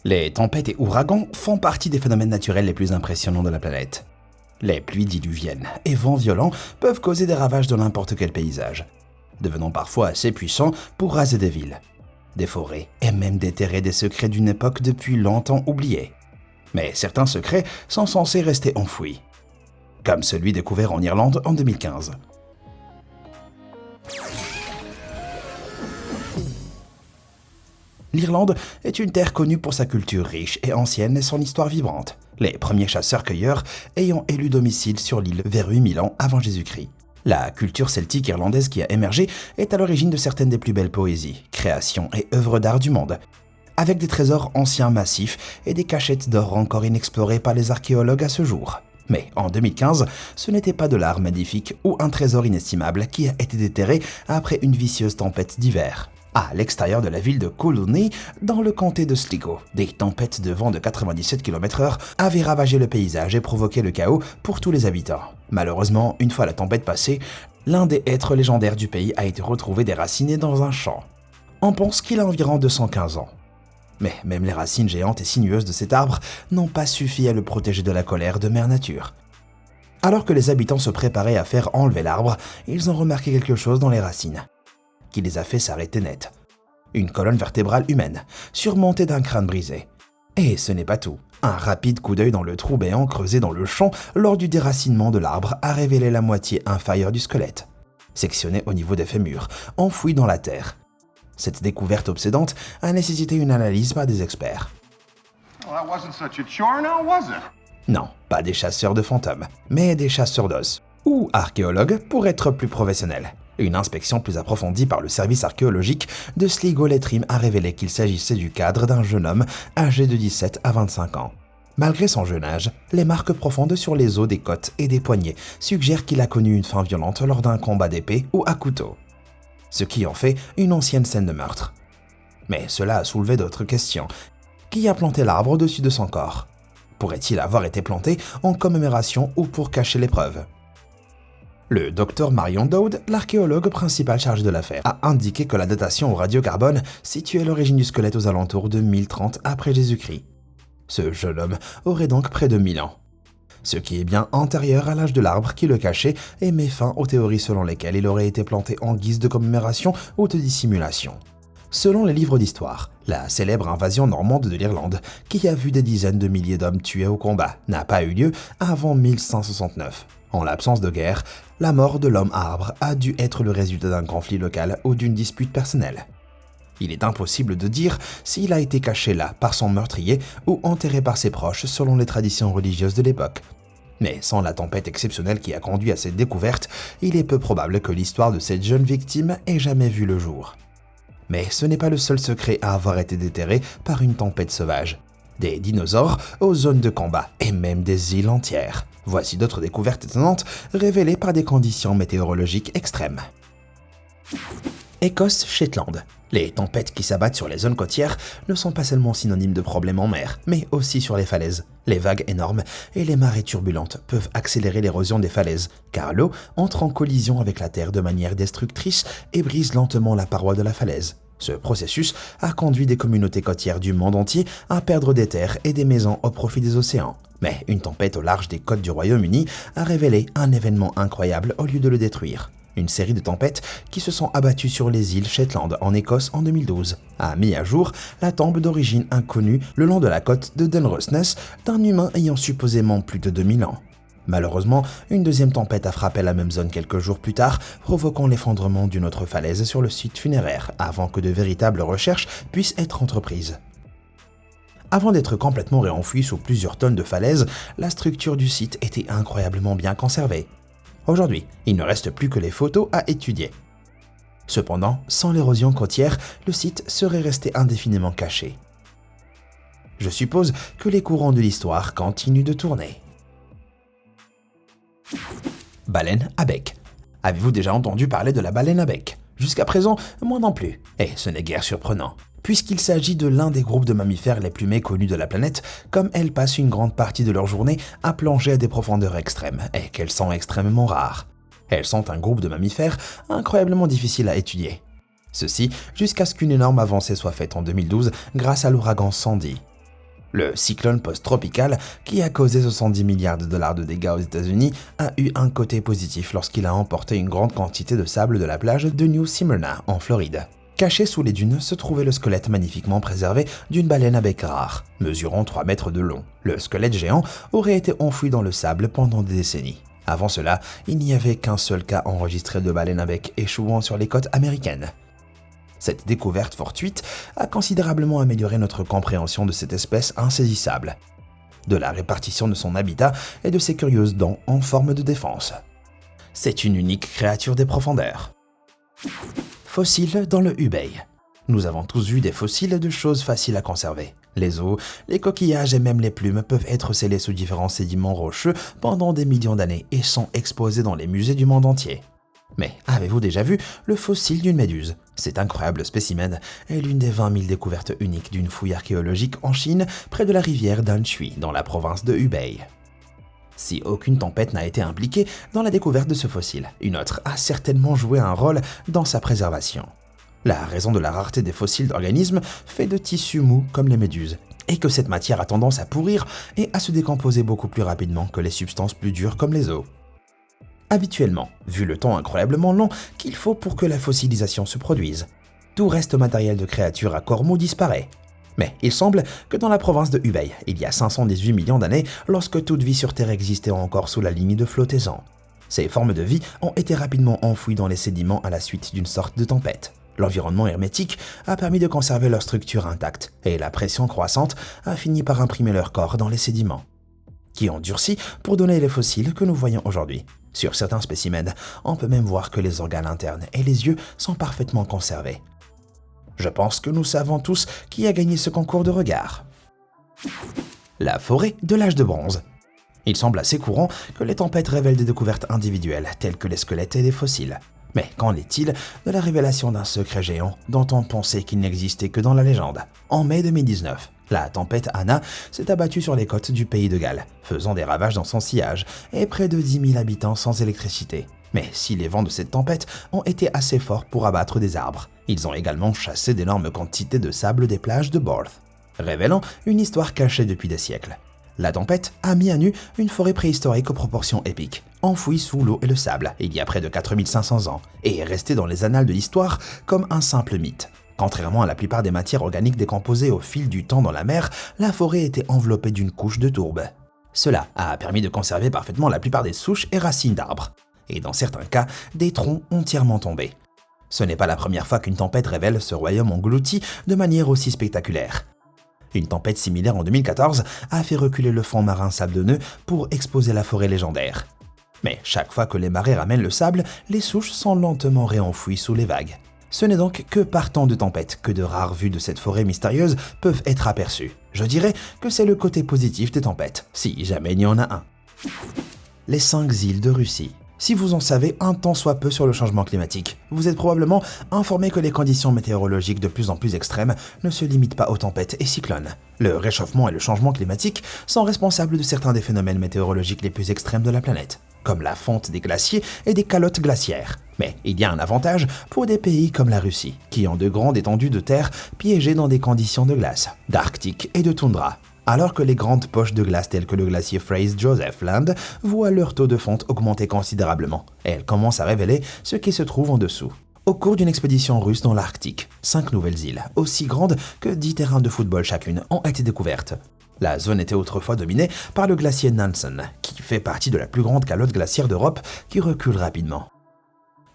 Les tempêtes et ouragans font partie des phénomènes naturels les plus impressionnants de la planète. Les pluies diluviennes et vents violents peuvent causer des ravages dans n'importe quel paysage, devenant parfois assez puissants pour raser des villes, des forêts et même déterrer des secrets d'une époque depuis longtemps oubliée. Mais certains secrets sont censés rester enfouis, comme celui découvert en Irlande en 2015. L'Irlande est une terre connue pour sa culture riche et ancienne et son histoire vibrante, les premiers chasseurs-cueilleurs ayant élu domicile sur l'île vers 8000 ans avant Jésus-Christ. La culture celtique irlandaise qui a émergé est à l'origine de certaines des plus belles poésies, créations et œuvres d'art du monde, avec des trésors anciens massifs et des cachettes d'or encore inexplorées par les archéologues à ce jour. Mais en 2015, ce n'était pas de l'art magnifique ou un trésor inestimable qui a été déterré après une vicieuse tempête d'hiver. À l'extérieur de la ville de Colony, dans le comté de Sligo, des tempêtes de vent de 97 km/h avaient ravagé le paysage et provoqué le chaos pour tous les habitants. Malheureusement, une fois la tempête passée, l'un des êtres légendaires du pays a été retrouvé déraciné dans un champ. On pense qu'il a environ 215 ans. Mais même les racines géantes et sinueuses de cet arbre n'ont pas suffi à le protéger de la colère de Mère Nature. Alors que les habitants se préparaient à faire enlever l'arbre, ils ont remarqué quelque chose dans les racines qui les a fait s'arrêter net. Une colonne vertébrale humaine, surmontée d'un crâne brisé. Et ce n'est pas tout. Un rapide coup d'œil dans le trou béant creusé dans le champ lors du déracinement de l'arbre a révélé la moitié inférieure du squelette, sectionné au niveau des fémurs, enfoui dans la terre. Cette découverte obsédante a nécessité une analyse par des experts. Non, pas des chasseurs de fantômes, mais des chasseurs d'os, ou archéologues pour être plus professionnels. Une inspection plus approfondie par le service archéologique de Sligo-Leitrim a révélé qu'il s'agissait du cadre d'un jeune homme âgé de 17 à 25 ans. Malgré son jeune âge, les marques profondes sur les os des côtes et des poignets suggèrent qu'il a connu une fin violente lors d'un combat d'épée ou à couteau, ce qui en fait une ancienne scène de meurtre. Mais cela a soulevé d'autres questions. Qui a planté l'arbre au-dessus de son corps? Pourrait-il avoir été planté en commémoration ou pour cacher les preuves? Le Dr Marion Dowd, l'archéologue principal chargé de l'affaire, a indiqué que la datation au radiocarbone situait l'origine du squelette aux alentours de 1030 après Jésus-Christ. Ce jeune homme aurait donc près de 1000 ans, ce qui est bien antérieur à l'âge de l'arbre qui le cachait et met fin aux théories selon lesquelles il aurait été planté en guise de commémoration ou de dissimulation. Selon les livres d'histoire, la célèbre invasion normande de l'Irlande, qui a vu des dizaines de milliers d'hommes tués au combat, n'a pas eu lieu avant 1569. En l'absence de guerre, la mort de l'homme-arbre a dû être le résultat d'un conflit local ou d'une dispute personnelle. Il est impossible de dire s'il a été caché là par son meurtrier ou enterré par ses proches selon les traditions religieuses de l'époque. Mais sans la tempête exceptionnelle qui a conduit à cette découverte, il est peu probable que l'histoire de cette jeune victime ait jamais vu le jour. Mais ce n'est pas le seul secret à avoir été déterré par une tempête sauvage. Des dinosaures aux zones de combat et même des îles entières. Voici d'autres découvertes étonnantes révélées par des conditions météorologiques extrêmes. Écosse-Shetland. Les tempêtes qui s'abattent sur les zones côtières ne sont pas seulement synonymes de problèmes en mer, mais aussi sur les falaises. Les vagues énormes et les marées turbulentes peuvent accélérer l'érosion des falaises, car l'eau entre en collision avec la terre de manière destructrice et brise lentement la paroi de la falaise. Ce processus a conduit des communautés côtières du monde entier à perdre des terres et des maisons au profit des océans. Mais une tempête au large des côtes du Royaume-Uni a révélé un événement incroyable au lieu de le détruire. Une série de tempêtes qui se sont abattues sur les îles Shetland en Écosse en 2012 a mis à jour la tombe d'origine inconnue le long de la côte de Dunrossness d'un humain ayant supposément plus de 2000 ans. Malheureusement, une deuxième tempête a frappé la même zone quelques jours plus tard, provoquant l'effondrement d'une autre falaise sur le site funéraire, avant que de véritables recherches puissent être entreprises. Avant d'être complètement réenfouie sous plusieurs tonnes de falaises, la structure du site était incroyablement bien conservée. Aujourd'hui, il ne reste plus que les photos à étudier. Cependant, sans l'érosion côtière, le site serait resté indéfiniment caché. Je suppose que les courants de l'histoire continuent de tourner. Baleine à bec. Avez-vous déjà entendu parler de la baleine à bec? Jusqu'à présent, moi non plus. Et ce n'est guère surprenant, puisqu'il s'agit de l'un des groupes de mammifères les plus méconnus de la planète, comme elles passent une grande partie de leur journée à plonger à des profondeurs extrêmes, et qu'elles sont extrêmement rares. Elles sont un groupe de mammifères incroyablement difficile à étudier. Ceci jusqu'à ce qu'une énorme avancée soit faite en 2012 grâce à l'ouragan Sandy. Le cyclone post-tropical, qui a causé 70 milliards de dollars de dégâts aux États-Unis, a eu un côté positif lorsqu'il a emporté une grande quantité de sable de la plage de New Smyrna, en Floride. Caché sous les dunes se trouvait le squelette magnifiquement préservé d'une baleine à bec rare, mesurant 3 mètres de long. Le squelette géant aurait été enfoui dans le sable pendant des décennies. Avant cela, il n'y avait qu'un seul cas enregistré de baleine à bec échouant sur les côtes américaines. Cette découverte fortuite a considérablement amélioré notre compréhension de cette espèce insaisissable, de la répartition de son habitat et de ses curieuses dents en forme de défense. C'est une unique créature des profondeurs. Fossiles dans le Hubei. Nous avons tous vu des fossiles de choses faciles à conserver. Les os, les coquillages et même les plumes peuvent être scellés sous différents sédiments rocheux pendant des millions d'années et sont exposés dans les musées du monde entier. Mais avez-vous déjà vu le fossile d'une méduse? Cet incroyable spécimen est l'une des 20 000 découvertes uniques d'une fouille archéologique en Chine, près de la rivière d'Anshui, dans la province de Hubei. Si aucune tempête n'a été impliquée dans la découverte de ce fossile, une autre a certainement joué un rôle dans sa préservation. La raison de la rareté des fossiles d'organismes faits de tissus mous comme les méduses, et que cette matière a tendance à pourrir et à se décomposer beaucoup plus rapidement que les substances plus dures comme les os. Habituellement, vu le temps incroyablement long qu'il faut pour que la fossilisation se produise, tout reste matériel de créatures à corps mou disparaît. Mais il semble que dans la province de Hubei, il y a 518 millions d'années, lorsque toute vie sur Terre existait encore sous la ligne de flottaison. Ces formes de vie ont été rapidement enfouies dans les sédiments à la suite d'une sorte de tempête. L'environnement hermétique a permis de conserver leur structure intacte, et la pression croissante a fini par imprimer leur corps dans les sédiments, qui ont durci pour donner les fossiles que nous voyons aujourd'hui. Sur certains spécimens, on peut même voir que les organes internes et les yeux sont parfaitement conservés. Je pense que nous savons tous qui a gagné ce concours de regard. La forêt de l'âge de bronze. Il semble assez courant que les tempêtes révèlent des découvertes individuelles, telles que les squelettes et les fossiles. Mais qu'en est-il de la révélation d'un secret géant dont on pensait qu'il n'existait que dans la légende? En mai 2019, la tempête Anna s'est abattue sur les côtes du pays de Galles, faisant des ravages dans son sillage et près de 10 000 habitants sans électricité. Mais si les vents de cette tempête ont été assez forts pour abattre des arbres, ils ont également chassé d'énormes quantités de sable des plages de Borth, révélant une histoire cachée depuis des siècles. La tempête a mis à nu une forêt préhistorique aux proportions épiques, enfouie sous l'eau et le sable il y a près de 4500 ans, et est restée dans les annales de l'histoire comme un simple mythe. Contrairement à la plupart des matières organiques décomposées au fil du temps dans la mer, la forêt était enveloppée d'une couche de tourbe. Cela a permis de conserver parfaitement la plupart des souches et racines d'arbres, et dans certains cas, des troncs entièrement tombés. Ce n'est pas la première fois qu'une tempête révèle ce royaume englouti de manière aussi spectaculaire. Une tempête similaire en 2014 a fait reculer le fond marin sablonneux pour exposer la forêt légendaire. Mais chaque fois que les marées ramènent le sable, les souches sont lentement réenfouies sous les vagues. Ce n'est donc que par temps de tempête que de rares vues de cette forêt mystérieuse peuvent être aperçues. Je dirais que c'est le côté positif des tempêtes, si jamais il y en a un. Les 5 îles de Russie. Si vous en savez un tant soit peu sur le changement climatique, vous êtes probablement informé que les conditions météorologiques de plus en plus extrêmes ne se limitent pas aux tempêtes et cyclones. Le réchauffement et le changement climatique sont responsables de certains des phénomènes météorologiques les plus extrêmes de la planète, comme la fonte des glaciers et des calottes glaciaires. Mais il y a un avantage pour des pays comme la Russie, qui ont de grandes étendues de terre piégées dans des conditions de glace, d'Arctique et de toundra. Alors que les grandes poches de glace telles que le glacier Fraser Joseph Land voient leur taux de fonte augmenter considérablement, et elles commencent à révéler ce qui se trouve en dessous. Au cours d'une expédition russe dans l'Arctique, 5 nouvelles îles, aussi grandes que 10 terrains de football chacune, ont été découvertes. La zone était autrefois dominée par le glacier Nansen, qui fait partie de la plus grande calotte glaciaire d'Europe qui recule rapidement.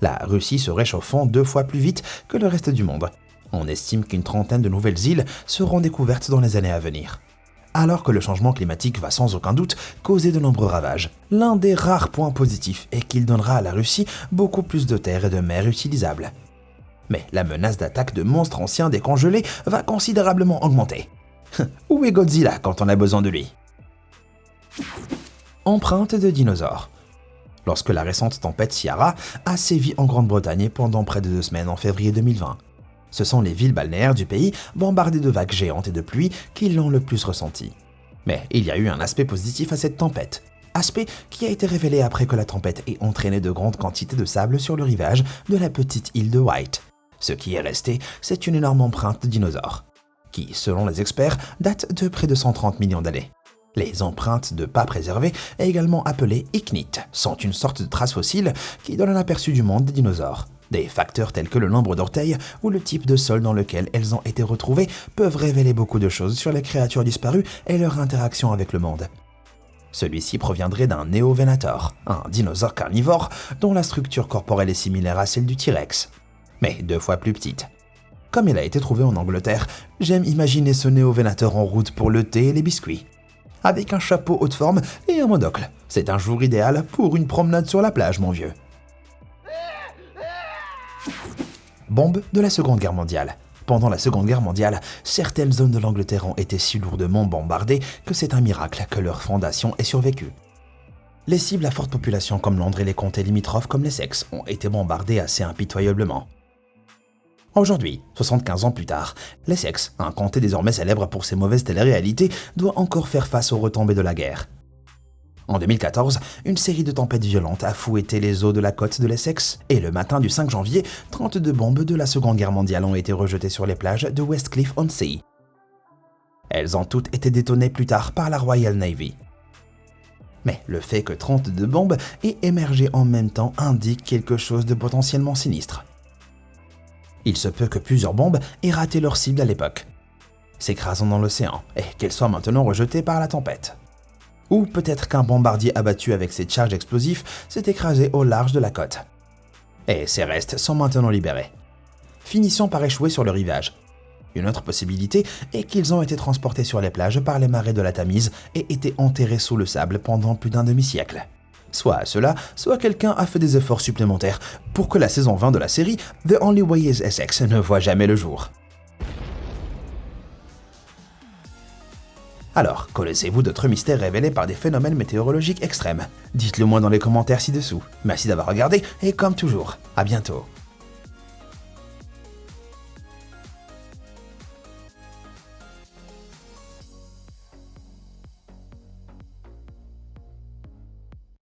La Russie se réchauffant 2 fois plus vite que le reste du monde. On estime qu'une trentaine de nouvelles îles seront découvertes dans les années à venir. Alors que le changement climatique va sans aucun doute causer de nombreux ravages, l'un des rares points positifs est qu'il donnera à la Russie beaucoup plus de terres et de mers utilisables. Mais la menace d'attaque de monstres anciens décongelés va considérablement augmenter. Où est Godzilla quand on a besoin de lui? Empreinte de dinosaures. Lorsque la récente tempête Ciara a sévi en Grande-Bretagne pendant près de 2 semaines en février 2020, ce sont les villes balnéaires du pays, bombardées de vagues géantes et de pluie, qui l'ont le plus ressenti. Mais il y a eu un aspect positif à cette tempête. Aspect qui a été révélé après que la tempête ait entraîné de grandes quantités de sable sur le rivage de la petite île de White. Ce qui est resté, c'est une énorme empreinte de dinosaure. qui, selon les experts, date de près de 130 millions d'années. Les empreintes de pas préservées, également appelées ichnites, sont une sorte de traces fossiles qui donnent un aperçu du monde des dinosaures. Des facteurs tels que le nombre d'orteils ou le type de sol dans lequel elles ont été retrouvées peuvent révéler beaucoup de choses sur les créatures disparues et leur interaction avec le monde. Celui-ci proviendrait d'un Neovenator, un dinosaure carnivore dont la structure corporelle est similaire à celle du T-Rex, mais 2 fois plus petite. Comme il a été trouvé en Angleterre, j'aime imaginer ce Neovenator en route pour le thé et les biscuits. Avec un chapeau haute forme et un monocle. C'est un jour idéal pour une promenade sur la plage, mon vieux. Bombes de la Seconde Guerre mondiale. Pendant la Seconde Guerre mondiale, certaines zones de l'Angleterre ont été si lourdement bombardées que c'est un miracle que leur fondation ait survécu. Les cibles à forte population comme Londres et les comtés limitrophes comme l'Essex ont été bombardées assez impitoyablement. Aujourd'hui, 75 ans plus tard, l'Essex, un comté désormais célèbre pour ses mauvaises téléréalités, doit encore faire face aux retombées de la guerre. En 2014, une série de tempêtes violentes a fouetté les eaux de la côte de l'Essex, et le matin du 5 janvier, 32 bombes de la Seconde Guerre mondiale ont été rejetées sur les plages de Westcliff-on-Sea. Elles ont toutes été détonnées plus tard par la Royal Navy. Mais le fait que 32 bombes aient émergé en même temps indique quelque chose de potentiellement sinistre. Il se peut que plusieurs bombes aient raté leur cible à l'époque, s'écrasant dans l'océan, et qu'elles soient maintenant rejetées par la tempête. Ou peut-être qu'un bombardier abattu avec ses charges explosifs s'est écrasé au large de la côte. Et ses restes sont maintenant libérés, finissant par échouer sur le rivage. Une autre possibilité est qu'ils ont été transportés sur les plages par les marées de la Tamise et été enterrés sous le sable pendant plus d'un demi-siècle. Soit cela, soit quelqu'un a fait des efforts supplémentaires pour que la saison 20 de la série The Only Way is Essex ne voit jamais le jour. Alors, connaissez-vous d'autres mystères révélés par des phénomènes météorologiques extrêmes? Dites-le moi dans les commentaires ci-dessous. Merci d'avoir regardé et comme toujours, à bientôt.